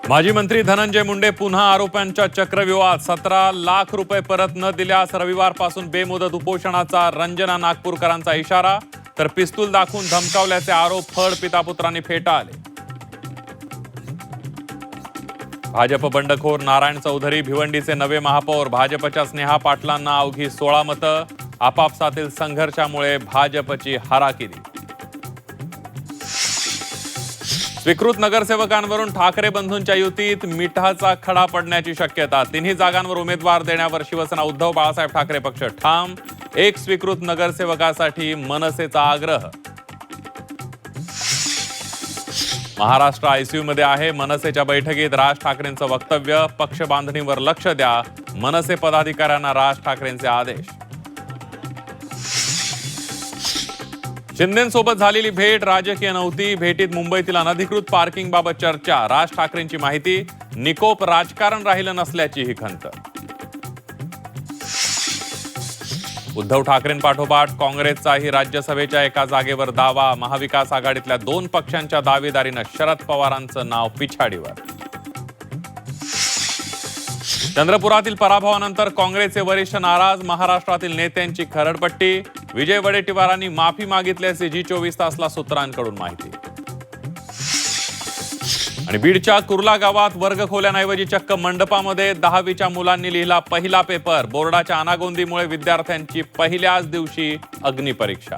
माजी मंत्री धनंजय मुंडे पुन्हा आरोपांच्या चक्रव्यूहात 17 लाख रुपये परत न दिल्यास रविवारपासून बेमुदत उपोषणाचा रंजना नागपूरकरांचा इशारा, तर पिस्तूल दाखवून धमकावल्याचे आरोप फड पितापुत्रांनी फेटाळले. भाजप बंडखोर नारायण चौधरी भिवंडीचे नवे महापौर. भाजपच्या स्नेहा पाटलांना अवघी 16 मतं. आपापसातील संघर्षामुळे भाजपची हाराकिरी. स्वीकृत नगरसेवकांवरून ठाकरे बंधूंच्या युतीत मिठाचा खडा पडण्याची शक्यता. तिन्ही जागांवर उमेदवार देण्यावर शिवसेना उद्धव बाळासाहेब ठाकरे पक्ष ठाम. एक स्वीकृत नगरसेवकासाठी मनसेचा आग्रह. महाराष्ट्र आयसीयू मध्ये आहे. मनसेच्या बैठकीत राज ठाकरेंचं वक्तव्य. पक्ष बांधणीवर लक्ष द्या. मनसे पदाधिकाऱ्यांना राज ठाकरेंचे आदेश. शिंदेंसोबत झालेली भेट राजकीय नव्हती. भेटीत मुंबईतील अनधिकृत पार्किंग बाबत चर्चा. राज ठाकरेंची माहिती. निकोप राजकारण राहिलं नसल्याची ही खंत. उद्धव ठाकरेंपाठोपाठ काँग्रेसचाही राज्यसभेच्या एका जागेवर दावा. महाविकास आघाडीतल्या 2 पक्षांच्या दावेदारीनं शरद पवारांचं नाव पिछाडीवर. चंद्रपुरातील पराभवानंतर काँग्रेसचे वरिष्ठ नाराज. महाराष्ट्रातील नेत्यांची खरडपट्टी. विजय वडेट्टीवारांनी माफी मागितल्याची जी24 तासला सूत्रांकडून माहिती. आणि बीडच्या कुर्ला गावात वर्गखोल्यांऐवजी चक्क मंडपामध्ये 10वीच्या मुलांनी लिहिला पहिला पेपर. बोर्डाच्या अनागोंदीमुळे विद्यार्थ्यांची पहिल्याच दिवशी अग्निपरीक्षा.